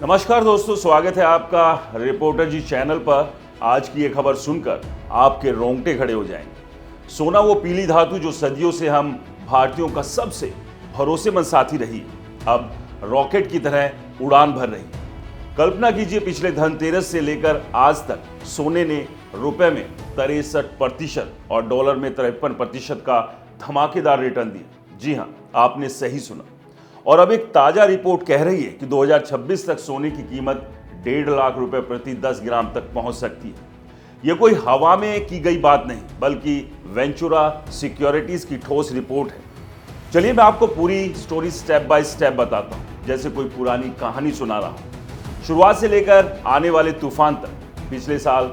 नमस्कार दोस्तों, स्वागत है आपका रिपोर्टर जी चैनल पर। आज की ये खबर सुनकर आपके रोंगटे खड़े हो जाएंगे। सोना वो पीली धातु जो सदियों से हम भारतीयों का सबसे भरोसेमंद साथी रही है, अब रॉकेट की तरह उड़ान भर रही है। कल्पना कीजिए, पिछले धनतेरस से लेकर आज तक सोने ने रुपए में 63% और डॉलर में 53% का धमाकेदार रिटर्न दिया। जी हाँ, आपने सही सुना। और अब एक ताजा रिपोर्ट कह रही है कि 2026 तक सोने की कीमत 1.5 लाख रुपए प्रति 10 ग्राम तक पहुंच सकती है। यह कोई हवा में की गई बात नहीं, बल्कि वेंचुरा सिक्योरिटीज की ठोस रिपोर्ट है। चलिए मैं आपको पूरी स्टोरी स्टेप बाय स्टेप बताता हूं, जैसे कोई पुरानी कहानी सुना रहा हूं, शुरुआत से लेकर आने वाले तूफान तक। पिछले साल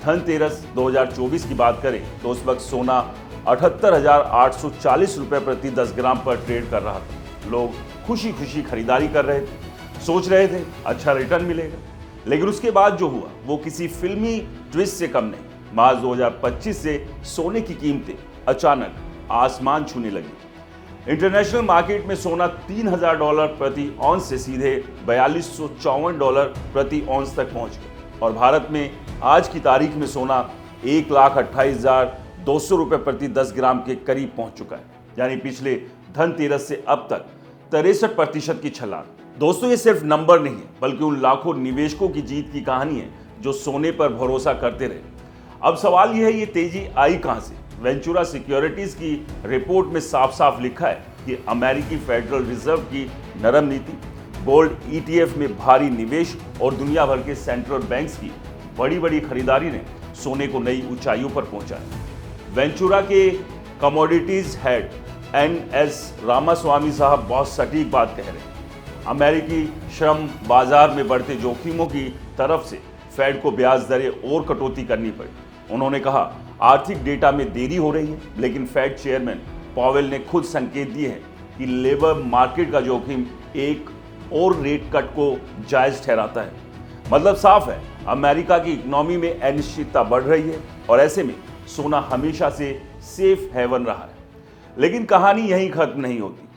धनतेरस 2024 की बात करें तो उस वक्त सोना 78,840 रुपए प्रति 10 ग्राम पर ट्रेड कर रहा था। लोग खुशी खुशी खरीदारी कर रहे थे, सोच रहे थे अच्छा रिटर्न मिलेगा। लेकिन उसके बाद जो हुआ वो किसी फिल्मी ट्विस्ट से कम नहीं। मार्च 2025 से सोने की कीमतें अचानक आसमान छूने लगी। इंटरनेशनल मार्केट में सोना $3,000 प्रति औंस से सीधे $4,254 प्रति औंस तक पहुंच गया। और भारत में आज की तारीख में सोना 1,28,200 रुपये प्रति 10 ग्राम के करीब पहुंच चुका है। यानी पिछले धनतेरस से अब तक 63% की छलांग। दोस्तों, ये सिर्फ नंबर नहीं है, बल्कि उन लाखों निवेशकों की जीत की कहानी है जो सोने पर भरोसा करते रहे। अब सवाल यह है, ये तेजी आई कहां से? वेंचुरा सिक्योरिटीज की रिपोर्ट में साफ साफ लिखा है कि अमेरिकी फेडरल रिजर्व की नरम नीति, गोल्ड ETF में भारी निवेश और दुनिया भर के सेंट्रल बैंक्स की बड़ी बड़ी खरीदारी ने सोने को नई ऊंचाइयों पर पहुंचाया। वेंचुरा के कमोडिटीज हेड NS रामास्वामी साहब बहुत सटीक बात कह रहे हैं। अमेरिकी श्रम बाजार में बढ़ते जोखिमों की तरफ से फेड को ब्याज दरें और कटौती करनी पड़ी। उन्होंने कहा, आर्थिक डेटा में देरी हो रही है, लेकिन फेड चेयरमैन पॉवेल ने खुद संकेत दिए हैं कि लेबर मार्केट का जोखिम एक और रेट कट को जायज ठहराता है। मतलब साफ है, अमेरिका की इकोनॉमी में अनिश्चितता बढ़ रही है और ऐसे में सोना हमेशा से सेफ हेवन रहा है। लेकिन कहानी यहीं खत्म नहीं होती।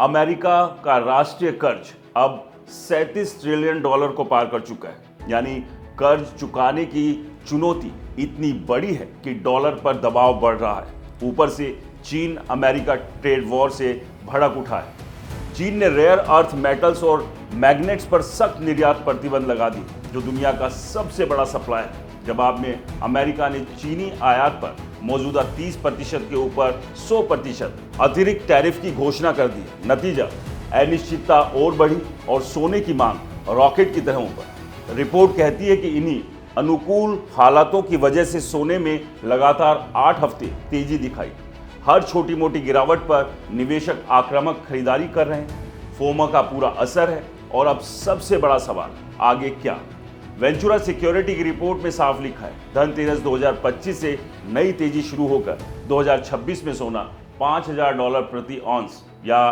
अमेरिका का राष्ट्रीय कर्ज अब $37 ट्रिलियन को पार कर चुका है। यानी कर्ज चुकाने की चुनौती इतनी बड़ी है कि डॉलर पर दबाव बढ़ रहा है। ऊपर से चीन अमेरिका ट्रेड वॉर से भड़क उठा है। चीन ने रेयर अर्थ मेटल्स और मैग्नेट्स पर सख्त निर्यात प्रतिबंध लगा दी, जो दुनिया का सबसे बड़ा सप्लायर है। जवाब में अमेरिका ने चीनी आयात पर मौजूदा 30% के ऊपर 100% अतिरिक्त टैरिफ की घोषणा कर दी। नतीजा, अनिश्चितता और बढ़ी और सोने की मांग रॉकेट की तरह ऊपर। रिपोर्ट कहती है कि इन्हीं अनुकूल हालातों की वजह से सोने में लगातार 8 हफ्ते तेजी दिखाई। हर छोटी मोटी गिरावट पर निवेशक आक्रामक खरीदारी कर रहे हैं। फोमो का पूरा असर है। और अब सबसे बड़ा सवाल, आगे क्या? वेंचुरा सिक्योरिटी की रिपोर्ट में साफ लिखा है, धनतेरस 2025 से नई तेजी शुरू होकर 2026 में सोना $5,000 प्रति औंस या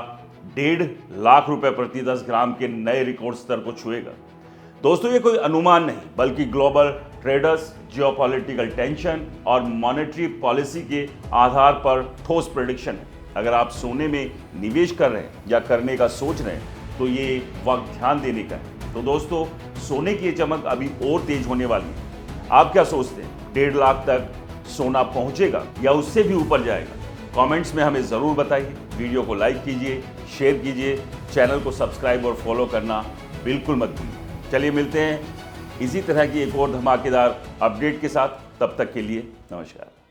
1.5 लाख रुपए प्रति 10 ग्राम के नए रिकॉर्ड स्तर को छुएगा। दोस्तों, ये कोई अनुमान नहीं, बल्कि ग्लोबल ट्रेडर्स, जियोपॉलिटिकल टेंशन और मॉनेटरी पॉलिसी के आधार पर ठोस प्रेडिक्शन है। अगर आप सोने में निवेश कर रहे हैं या करने का सोच रहे हैं तो ये वक्त ध्यान देने का है। तो दोस्तों, सोने की ये चमक अभी और तेज होने वाली है। आप क्या सोचते हैं, 1.5 लाख तक सोना पहुंचेगा या उससे भी ऊपर जाएगा? कमेंट्स में हमें ज़रूर बताइए। वीडियो को लाइक कीजिए, शेयर कीजिए, चैनल को सब्सक्राइब और फॉलो करना बिल्कुल मत भूलिए। चलिए मिलते हैं इसी तरह की एक और धमाकेदार अपडेट के साथ। तब तक के लिए नमस्कार।